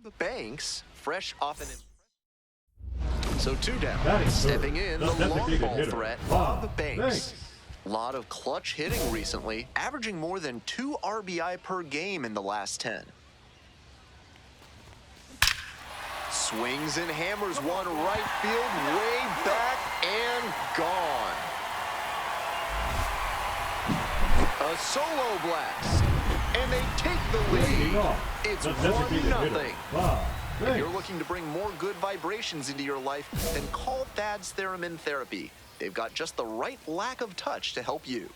Bob Banks, fresh off an... So 2 down. Stepping in, the long ball threat, Bob Banks. A lot of clutch hitting recently, averaging more than 2 RBI per game in the last 10. Swings and hammers one right field, way back and gone. A solo blast, and they take the lead. It's 1-0. If you're looking to bring more good vibrations into your life, then call Thad's Theremin Therapy. They've got just the right lack of touch to help you.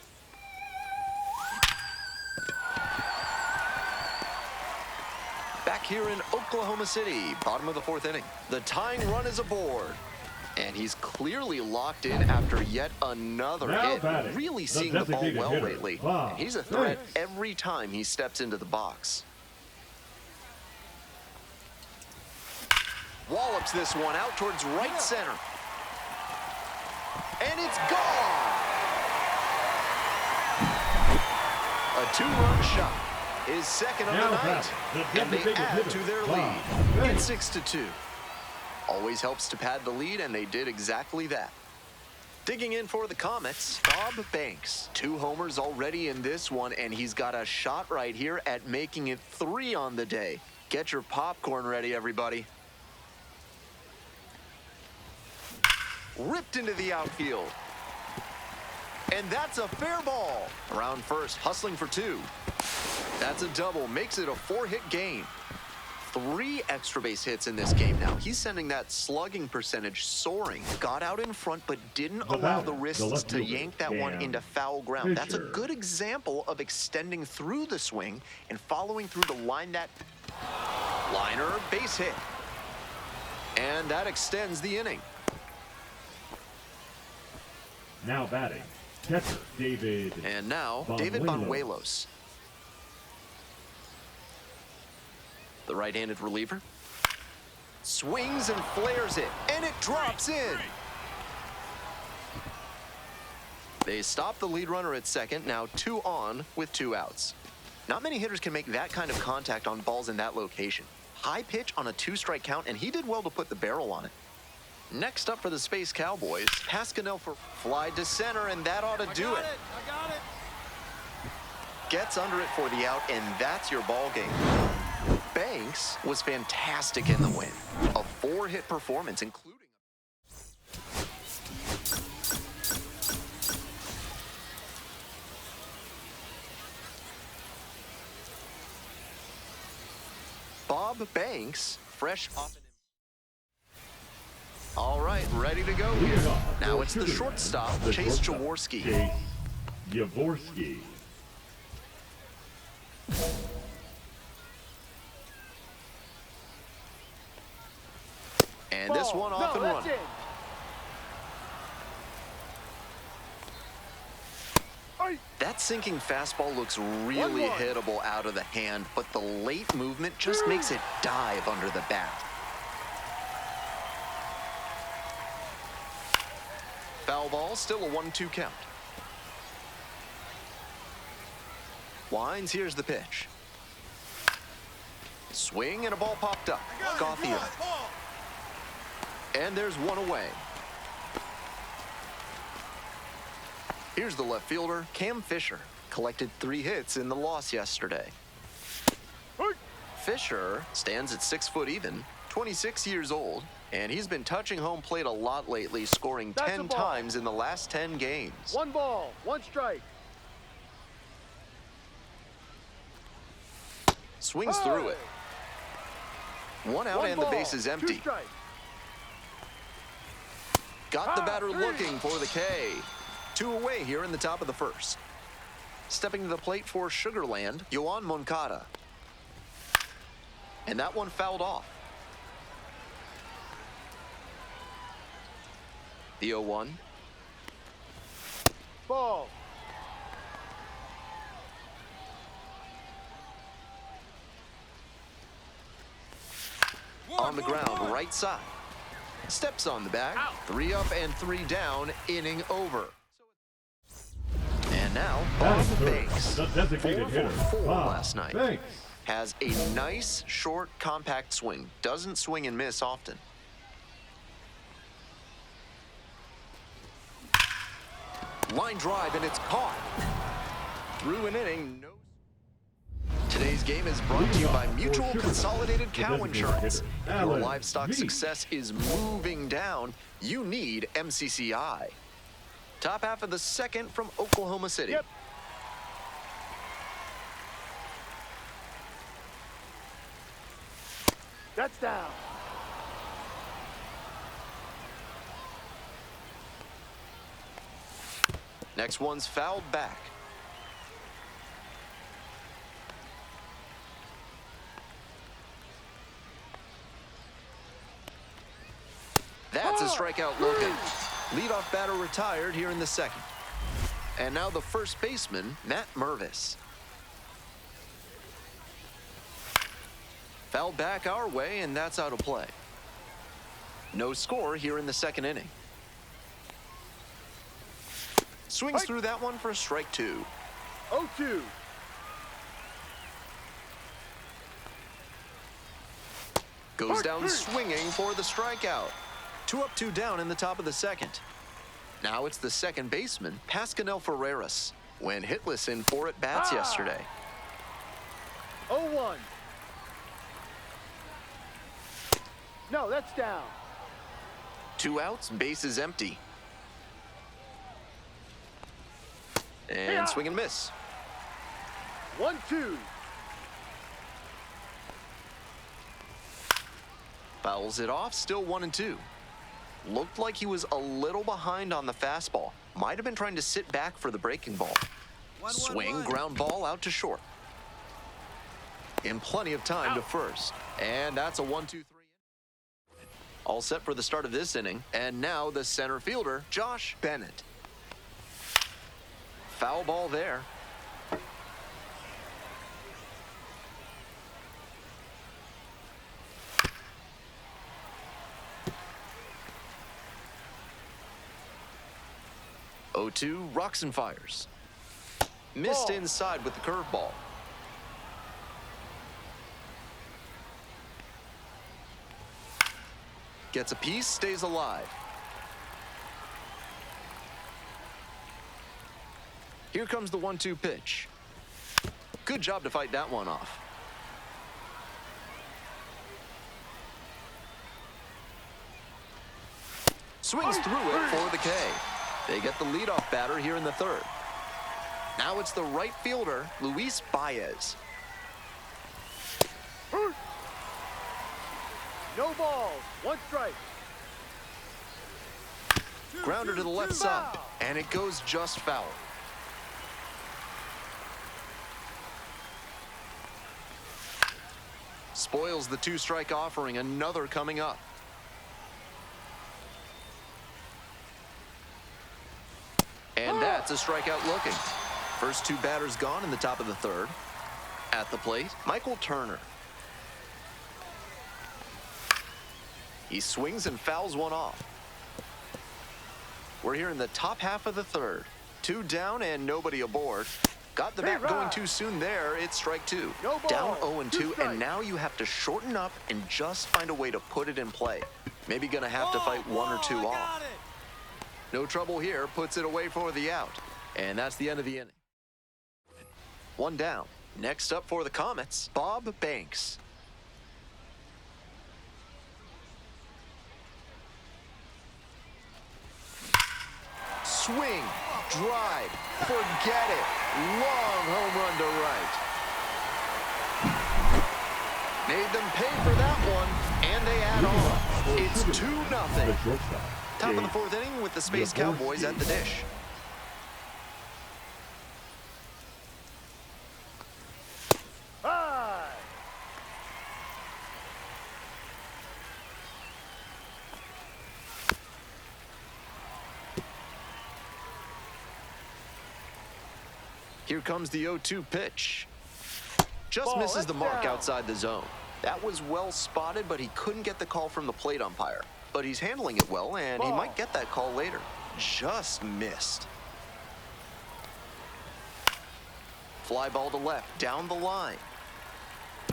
Back here in Oklahoma City, bottom of the 4th inning. The tying run is aboard. And he's clearly locked in after yet another hit. Really seeing the ball well lately. And he's a threat every time he steps into the box. Wallops this one out towards right center. And it's gone! A 2-run shot. His second of the night. And they add to their lead. It's 6-2. Always helps to pad the lead, and they did exactly that. Digging in for the Comets, Bob Banks. 2 homers already in this one, and he's got a shot right here at making it 3 on the day. Get your popcorn ready, everybody. Ripped into the outfield. And that's a fair ball. Around first, hustling for 2. That's a double, makes it a 4-hit game. 3 extra base hits in this game now. He's sending that slugging percentage soaring. Got out in front, but didn't allow the wrists to yank that one into foul ground. That's a good example of extending through the swing and following through to line that liner, base hit. And that extends the inning. Now batting, catcher David. And now, David Banuelos. The right-handed reliever. Swings and flares it, and it drops in. They stop the lead runner at second, now 2 on with 2 outs. Not many hitters can make that kind of contact on balls in that location. High pitch on a 2-strike count, and he did well to put the barrel on it. Next up for the Space Cowboys, Pasquinel for fly to center, and that ought to do it. I got it. Gets under it for the out, and that's your ball game. Banks was fantastic in the win. A 4-hit performance, including... Bob Banks, fresh off an... All right, ready to go here. Now it's the shortstop, Chase Jaworski. Jaworski. And this one off and running. That sinking fastball looks really hittable out of the hand, but the late movement just makes it dive under the bat. Foul ball, still a 1-2 count. Winds, here's the pitch. Swing and a ball popped up. Gauthier. And there's one away. Here's the left fielder, Cam Fisher. Collected 3 hits in the loss yesterday. Fisher stands at 6 foot even, 26 years old, and he's been touching home plate a lot lately, scoring 10 times in the last 10 games. 1 ball, 1 strike. Swings through it. 1 out and the base is empty. Got the batter looking for the K. 2 away here in the top of the first. Stepping to the plate for Sugarland, Yoan Moncada. And that one fouled off. The 0-1. Ball. On the ground, right side. Steps on the bag. 3 up and 3 down, inning over. And now, Bob Banks. 4 for 4 last night. Has a nice, short, compact swing. Doesn't swing and miss often. Line drive, and it's caught. Through an inning, no. Today's game is brought to you by Mutual Consolidated Cow Insurance. If your livestock success is moving down, you need MCCI. Top half of the second from Oklahoma City. Yep. That's down. Next one's fouled back. That's a strikeout looking. Leadoff batter retired here in the second. And now the first baseman, Matt Mervis. Fouled back our way, and that's out of play. No score here in the second inning. Swings through that one for strike two. 0-2. Goes down swinging for the strikeout. 2 up, 2 down in the top of the second. Now it's the second baseman, Pascanel Ferreras, went hitless in 4 at-bats yesterday. 0-1. No, that's down. 2 outs, bases empty. And swing and miss. 1-2. Fouls it off, still 1-2. Looked like he was a little behind on the fastball. Might have been trying to sit back for the breaking ball. Swing, ground ball out to short. In plenty of time to first. And that's a 1-2-3. All set for the start of this inning. And now the center fielder, Josh Bennett. Foul ball there. Oh-2, rocks and fires. Missed inside with the curveball. Gets a piece, stays alive. Here comes the 1-2 pitch. Good job to fight that one off. Swings through it for the K. They get the leadoff batter here in the third. Now it's the right fielder, Luis Baez. No balls. 1 strike. Grounder to the left side, and it goes just foul. Spoils the 2-strike offering, another coming up. And that's a strikeout looking. First 2 batters gone in the top of the third. At the plate, Michael Turner. He swings and fouls one off. We're here in the top half of the third. 2 down and nobody aboard. Got the bat going too soon there. It's strike 2. No ball. Down 0-2, and now you have to shorten up and just find a way to put it in play. Maybe gonna have to fight 1 or 2 off. No trouble here, puts it away for the out. And that's the end of the inning. 1 down. Next up for the Comets, Bob Banks. Swing, drive, forget it. Long home run to right. Made them pay for that one, and they add on. It's 2-0. Top of the 4th inning with the Space Cowboys at the dish. Here comes the 0-2 pitch. Just misses the mark outside the zone. That was well spotted, but he couldn't get the call from the plate umpire. But he's handling it well, and he might get that call later. Just missed. Fly ball to left, down the line.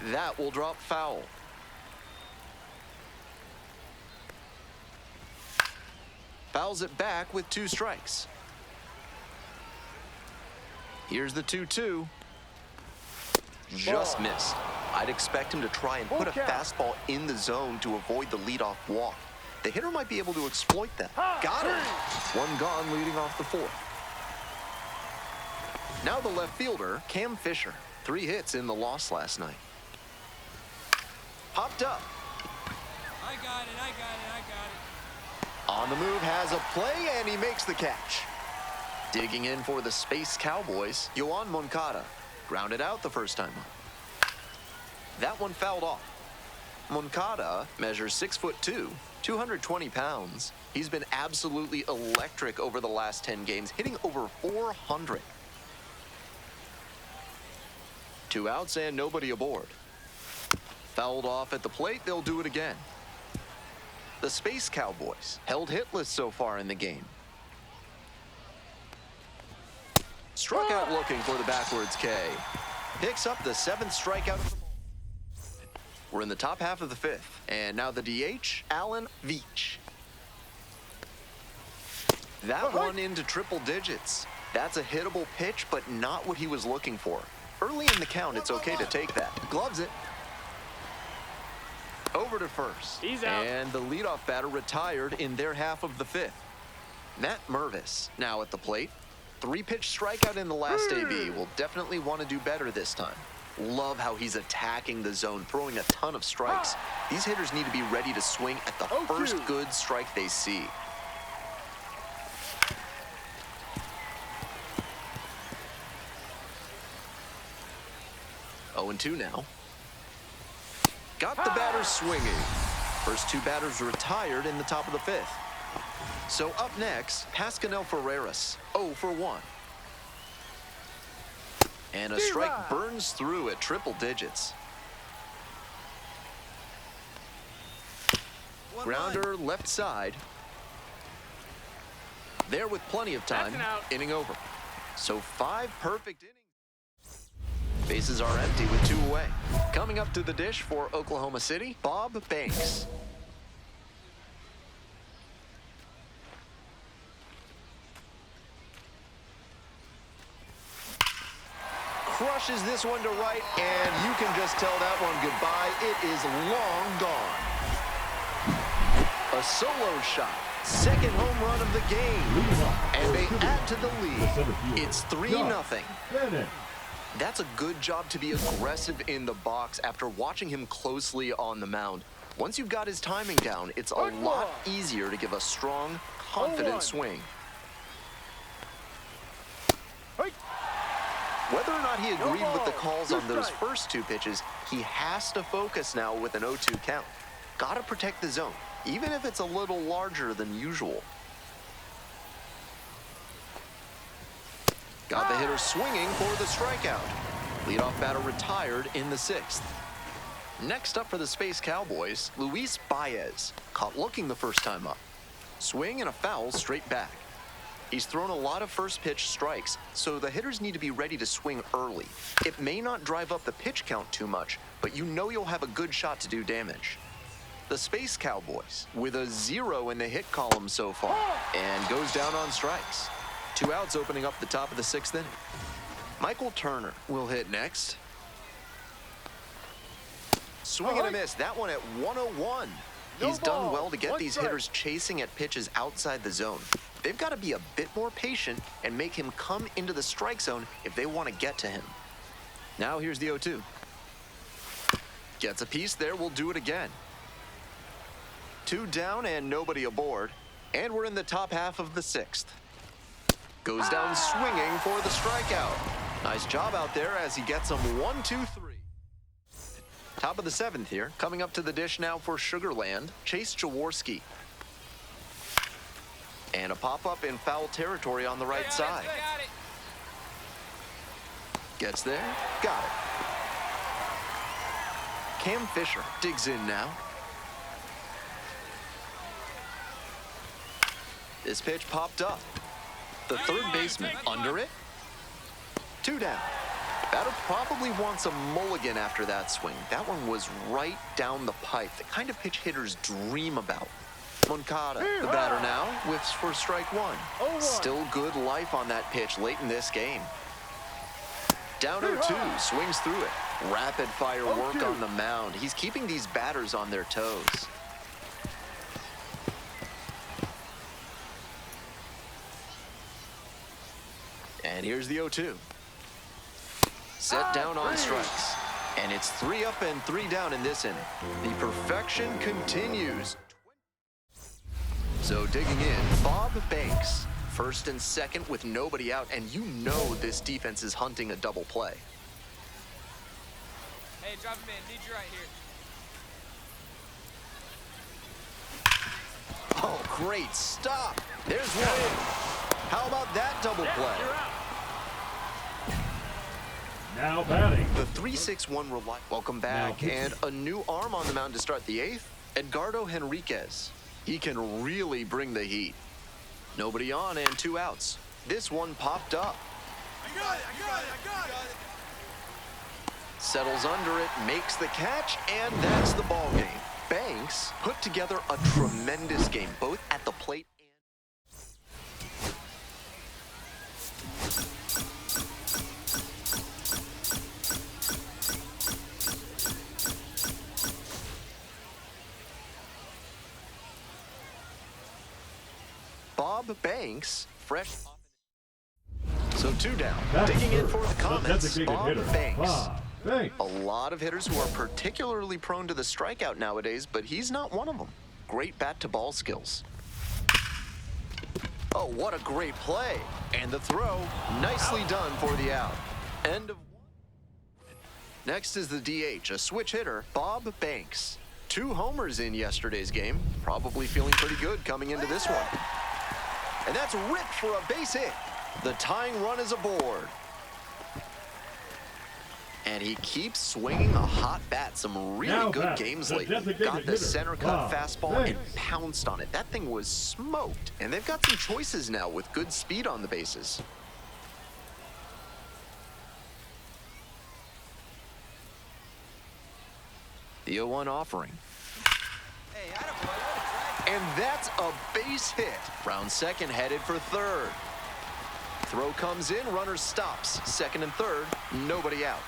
That will drop foul. Fouls it back with 2 strikes. Here's the 2-2. Just missed. I'd expect him to try and put a fastball in the zone to avoid the leadoff walk. The hitter might be able to exploit that. Got it. 1 gone leading off the 4th. Now the left fielder, Cam Fisher. 3 hits in the loss last night. Popped up. I got it. On the move, has a play, and he makes the catch. Digging in for the Space Cowboys, Yoan Moncada. Grounded out the first time up. That one fouled off. Moncada measures 6'2", 220 pounds. He's been absolutely electric over the last 10 games, hitting over 400. 2 outs and nobody aboard. Fouled off at the plate, they'll do it again. The Space Cowboys held hitless so far in the game. Struck out looking for the backwards K. Picks up the 7th strikeout of the ball. We're in the top half of the 5th. And now the DH, Alan Veach. That one into triple digits. That's a hittable pitch, but not what he was looking for. Early in the count, it's okay to take that. Gloves it. Over to first. He's out. And the leadoff batter retired in their half of the 5th. Matt Mervis now at the plate. 3-pitch strikeout in the last AB. Will definitely want to do better this time. Love how he's attacking the zone, throwing a ton of strikes. These hitters need to be ready to swing at the first good strike they see. Oh, 0-2 now. Got the batter swinging. First 2 batters retired in the top of the 5th. So up next, Pascanel Ferreras, 0 for 1. And a strike burns through at triple digits. Grounder left side. There with plenty of time, inning over. So 5 perfect innings. Bases are empty with 2 away. Coming up to the dish for Oklahoma City, Bob Banks. Crushes this one to right, and you can just tell that one goodbye. It is long gone. A solo shot. 2nd home run of the game. And they add to the lead. It's 3-0. That's a good job to be aggressive in the box after watching him closely on the mound. Once you've got his timing down, it's a lot easier to give a strong, confident swing. Whether or not he agreed with the calls on those first 2 pitches, he has to focus now with an 0-2 count. Gotta protect the zone, even if it's a little larger than usual. Got the hitter swinging for the strikeout. Leadoff batter retired in the 6th. Next up for the Space Cowboys, Luis Baez. Caught looking the first time up. Swing and a foul straight back. He's thrown a lot of first pitch strikes, so the hitters need to be ready to swing early. It may not drive up the pitch count too much, but you know you'll have a good shot to do damage. The Space Cowboys with a 0 in the hit column so far, and goes down on strikes. 2 outs opening up the top of the 6th inning. Michael Turner will hit next. Swing and a miss. That one at 101. He's done well to get these hitters chasing at pitches outside the zone. They've got to be a bit more patient and make him come into the strike zone if they want to get to him. Now here's the 0-2. Gets a piece there. We'll do it again. 2 down and nobody aboard. And we're in the top half of the 6th. Goes down swinging for the strikeout. Nice job out there as he gets him 1-2-3. Top of the 7th here. Coming up to the dish now for Sugarland, Chase Jaworski. And a pop-up in foul territory on the right side. Gets there. Got it. Cam Fisher digs in now. This pitch popped up. The third baseman under it. 2 down. Batter probably wants a mulligan after that swing. That one was right down the pipe, the kind of pitch hitters dream about. Moncada, the batter now, whiffs for strike one. Still good life on that pitch late in this game. Down 0-2, swings through it. Rapid fire work on the mound. He's keeping these batters on their toes. And here's the 0-2. Set down on strikes. And it's 3 up and 3 down in this inning. The perfection continues. So digging in, Bob Banks. First and second with nobody out, and you know this defense is hunting a double play. Hey, drop him in. Need you right here. Oh, great stop. There's one. How about that double play? Now batting. The 3-6-1 rely. Welcome back, and a new arm on the mound to start the 8th, Edgardo Henriquez. He can really bring the heat. Nobody on and 2 outs. This one popped up. I got it. Settles under it, makes the catch, and that's the ball game. Banks put together a tremendous game, both at the plate and... Bob Banks, fresh. So 2 down. Digging in for the comments, Bob Banks. A lot of hitters who are particularly prone to the strikeout nowadays, but he's not one of them. Great bat-to-ball skills. Oh, what a great play. And the throw, nicely done for the out. End of 1. Next is the DH, a switch hitter, Bob Banks. 2 homers in yesterday's game. Probably feeling pretty good coming into this one. And that's ripped for a base hit. The tying run is aboard. And he keeps swinging a hot bat. Some really good games lately. Got the center cut fastball and pounced on it. That thing was smoked. And they've got some choices now with good speed on the bases. The 0-1 offering. Hey, attaboy. And that's a base hit. Round second headed for third. Throw comes in, runner stops. Second and third, nobody out.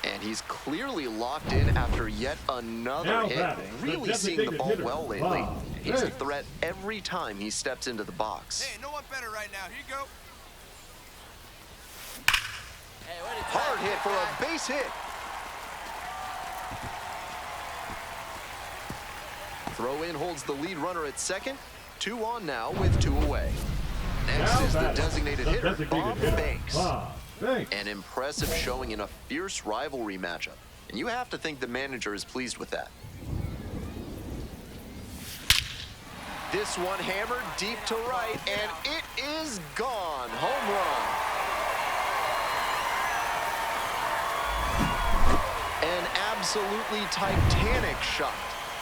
And he's clearly locked in after yet another hit. Really seeing the ball well lately. He's a threat every time he steps into the box. Hey, no one better right now. Here you go. Hard hit for a base hit. Throw in holds the lead runner at second. 2 on now with 2 away. Next is the designated hitter, Bob Banks. An impressive showing in a fierce rivalry matchup. And you have to think the manager is pleased with that. This one hammered deep to right, and it is gone. Home run. An absolutely titanic shot.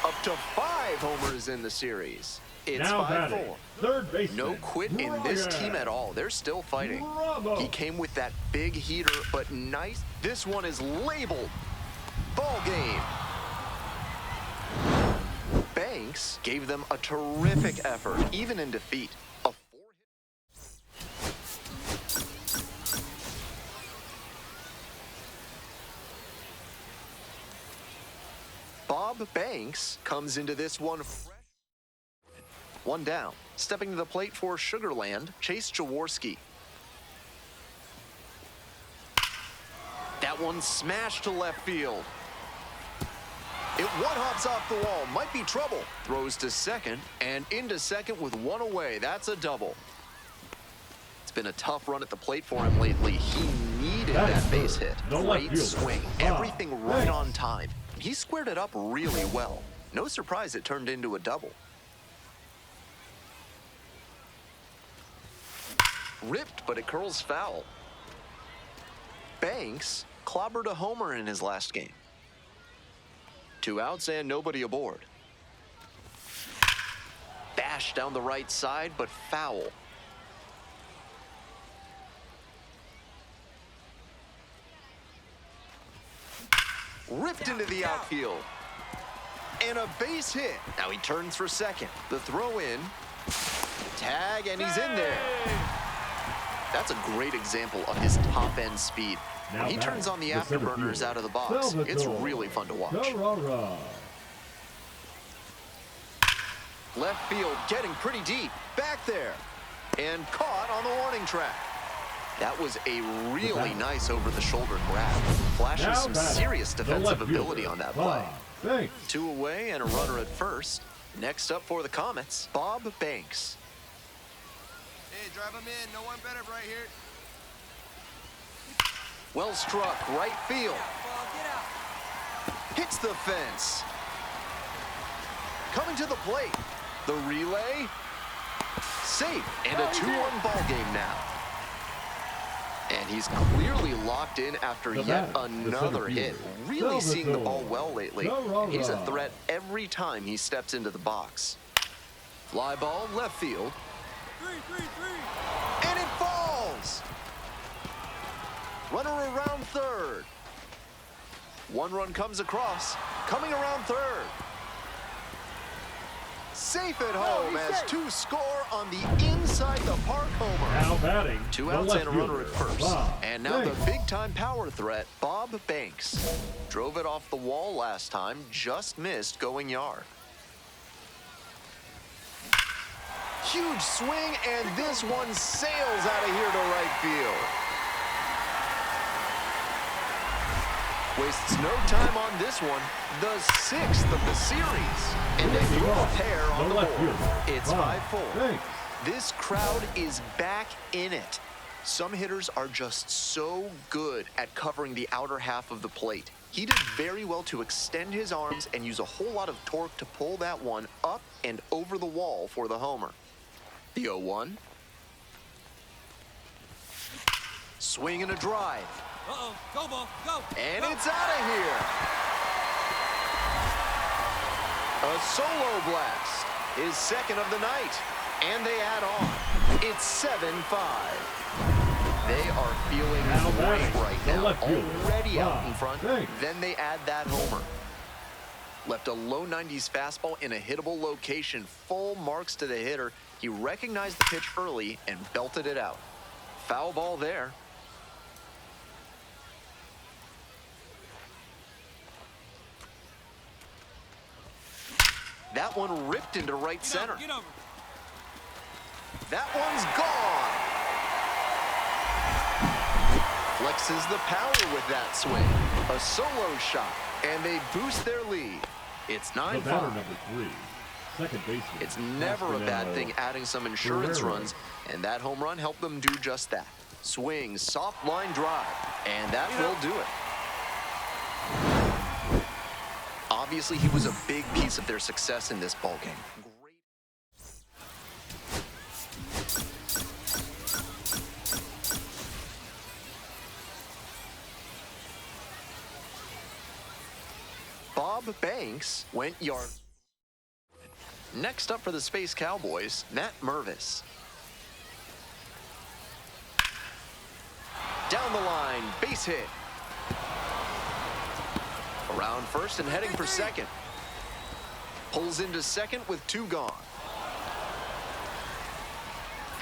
Up to 5 homers in the series. It's 5-4. Third base. No quit in this team at all. They're still fighting. He came with that big heater, but nice. This one is labeled ball game. Banks gave them a terrific effort, even in defeat. A 4-hit. Bob Banks comes into this one fresh. 1 down. Stepping to the plate for Sugarland, Chase Jaworski. That one smashed to left field. It one-hops off the wall. Might be trouble. Throws to second, and into second with 1 away. That's a double. It's been a tough run at the plate for him lately. He needed that base hit. Great swing. Everything right on time. He squared it up really well. No surprise it turned into a double. Ripped, but it curls foul. Banks clobbered a homer in his last game. 2 outs and nobody aboard. Bashed down the right side, but foul. ripped into the outfield. And a base hit. Now he turns for second. The throw in. Tag, and he's in there. That's a great example of his top-end speed. When he turns on the afterburners out of the box, it's really fun to watch. Left field getting pretty deep. Back there. And caught on the warning track. That was a really nice over-the-shoulder grab. Flashes some serious defensive ability on that play. Thanks. 2 away and a runner at first. Next up for the Comets, Bob Banks. Hey, drive him in. No one better right here. Well struck, right field. Ball, get out. Hits the fence. Coming to the plate. The relay. Safe, and a 2-1 ball game now. And he's clearly locked in after yet another hit. Really seeing the ball well lately. He's a threat every time he steps into the box. Fly ball left field. 3. And it falls! Runner around third. 1 run comes across. Coming around third. Safe at home as 2 score on the inside the park homer. Now batting. 2 outs and a runner at first. And now the big-time power threat, Bob Banks. Drove it off the wall last time, just missed going yard. Huge swing, and this one sails out of here to right field. Wastes no time on this one, the 6th of the series. And they throw a pair on the board. It's 5-4. This crowd is back in it. Some hitters are just so good at covering the outer half of the plate. He did very well to extend his arms and use a whole lot of torque to pull that one up and over the wall for the homer. The 0-1. Swing and a drive. Uh-oh. Go, ball. Go. And it's out of here. A solo blast. His second of the night. And they add on. It's 7-5. They are feeling great right now. Already out in front. Then they add that homer. Left a low 90s fastball in a hittable location. Full marks to the hitter. He recognized the pitch early and belted it out. Foul ball there. That one ripped into right center. Get over. That one's gone. Flexes the power with that swing. A solo shot, and they boost their lead. It's 9-5. Number 3, second baseman. It's never a bad thing adding some insurance runs, and that home run helped them do just that. Swing, soft line drive, and that will do it. Obviously, he was a big piece of their success in this ballgame. Bob Banks went yard. Next up for the Space Cowboys, Matt Mervis. Down the line, base hit. Around first and heading for second. Pulls into second with 2 gone.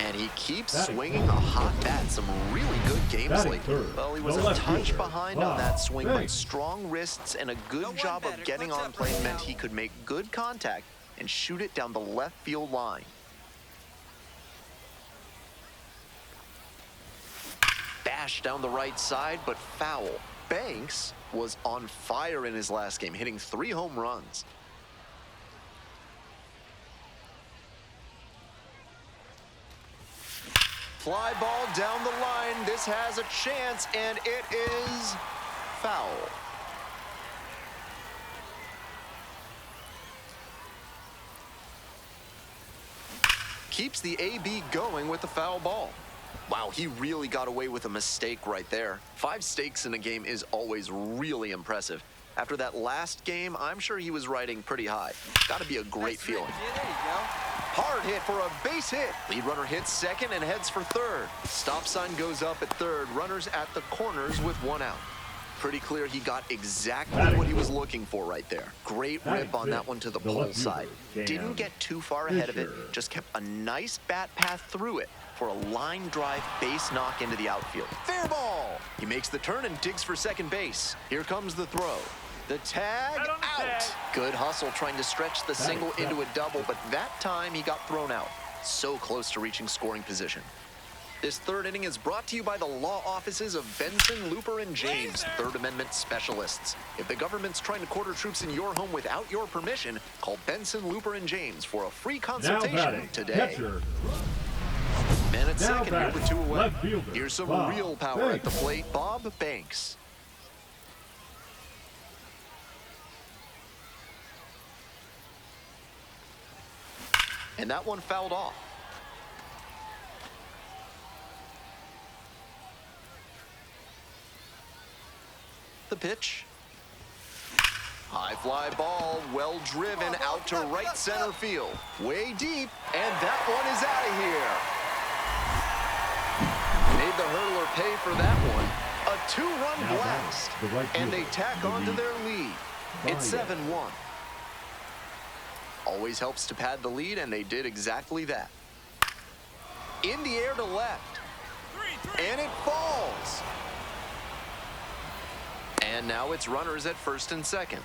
And he keeps swinging a hot bat. Some really good games lately. Well, he was a touch behind on that swing, but strong wrists and a good job of getting on plane meant he could make good contact and shoot it down the left field line. Bash down the right side, but foul. Banks was on fire in his last game, hitting 3 home runs. Fly ball down the line. This has a chance, and it is foul. Keeps the AB going with the foul ball. Wow, he really got away with a mistake right there. 5 stakes in a game is always really impressive. After that last game, I'm sure he was riding pretty high. Got to be a great feeling. Yeah, there you go. Hard hit for a base hit. Lead runner hits second and heads for third. Stop sign goes up at third. Runners at the corners with 1 out. Pretty clear he got exactly what he was looking for right there. Great rip on that one to the pole side. Didn't get too far ahead of it, just kept a nice bat path through it for a line drive base knock into the outfield. Fair ball! He makes the turn and digs for second base. Here comes the throw. The tag out. Good hustle trying to stretch the single into a double, but that time he got thrown out. So close to reaching scoring position. This third inning is brought to you by the law offices of Benson, Looper, and James, Third Amendment specialists. If the government's trying to quarter troops in your home without your permission, call Benson, Looper, and James for a free consultation today. Catcher. Man at Now second here with 2 away. left fielder, Here's some Bob real power at the Banks. plate. Bob Banks. And that one fouled off. The pitch. High fly ball, well driven out to right center field. Way deep, and that one is out of here. Made the hurdler pay for that one. A 2-run Now blast. the right And they fielder, tack on to their lead. It's Baez. 7-1. Always helps to pad the lead, and they did exactly that. In the air to left. And it falls. And now it's runners at first and second.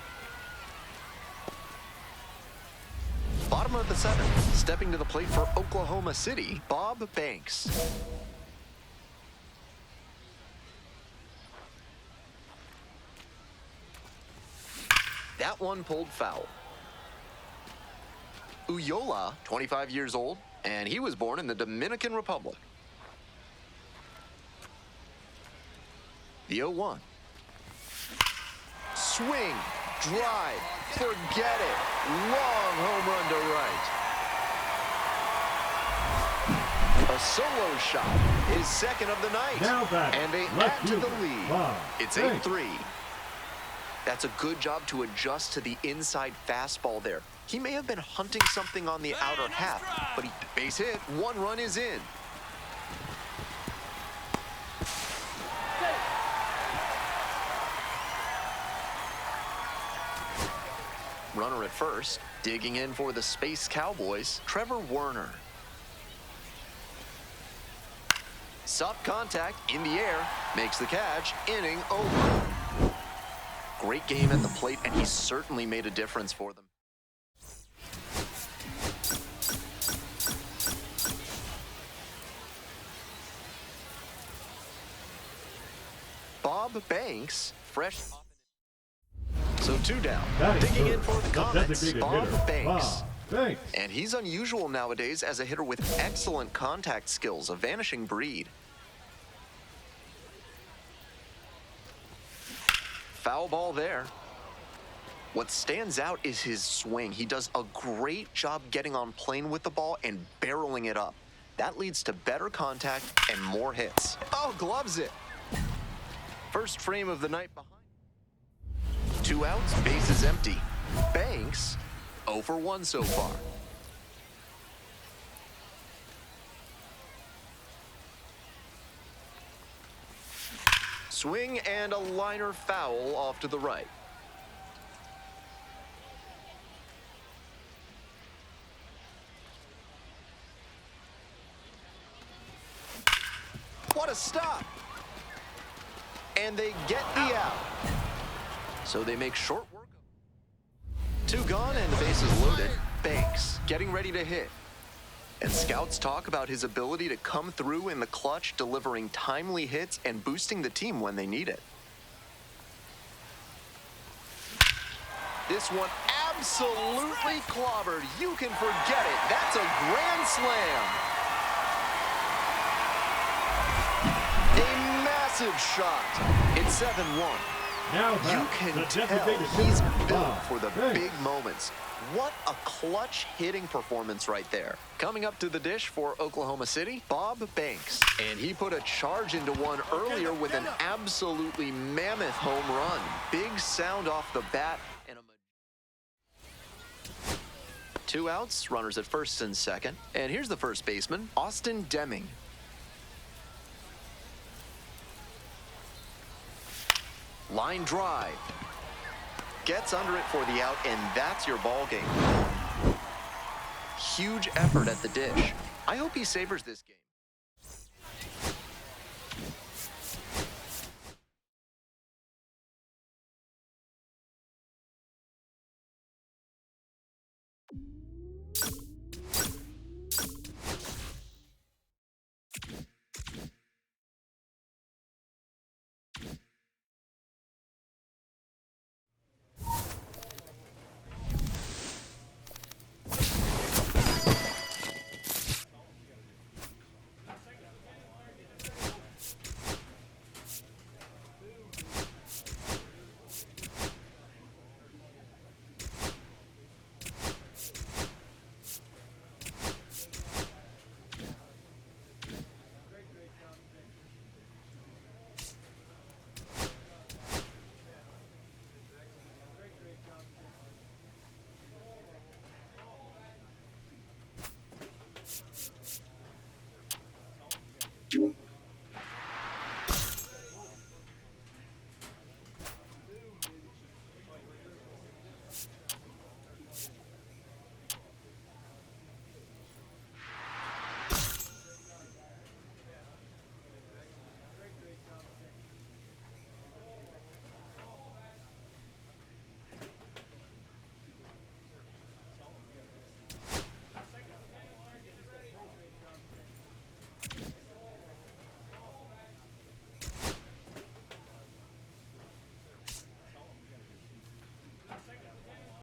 Bottom of the 7th, stepping to the plate for Oklahoma City, Bob Banks. That one pulled foul. Uyola, 25 years old, and he was born in the Dominican Republic. The 0-1. Swing, drive, forget it. Long home run to right. A solo shot, his second of the night. Now batting, And they left add to the fielder, lead. Bob It's Banks. 8-3. That's a good job to adjust to the inside fastball there. He may have been hunting something on the outer half, but he base hit. 1 run is in. Runner at first, digging in for the Space Cowboys, Trevor Werner. Soft contact in the air, makes the catch, inning over. Great game at the plate, and he certainly made a difference for them. Bob Banks, fresh. So 2 down. Digging in for the Comets, Bob Banks. And he's unusual nowadays as a hitter with excellent contact skills, a vanishing breed. Foul ball there. What stands out is his swing. He does a great job getting on plane with the ball and barreling it up. That leads to better contact and more hits. Oh, gloves it. First frame of the night behind. 2 outs, bases empty. Banks, 0 for 1 so far. Swing and a liner foul off to the right. What a stop! And they get the out. So they make short work. 2 gone and the bases loaded. Banks getting ready to hit. And scouts talk about his ability to come through in the clutch, delivering timely hits and boosting the team when they need it. This one absolutely clobbered. You can forget it. That's a grand slam. A massive shot. It's 7-1. Now You can the tell designated he's hitter, built Bob for the Banks. big moments. What a clutch hitting performance right there. Coming up to the dish for Oklahoma City, Bob Banks. And he put a charge into one earlier with an absolutely mammoth home run. Big sound off the bat. And 2 outs, runners at first and second. And here's the first baseman, Austin Deming. Line drive. Gets under it for the out, and that's your ball game. Huge effort at the dish. I hope he savors this game.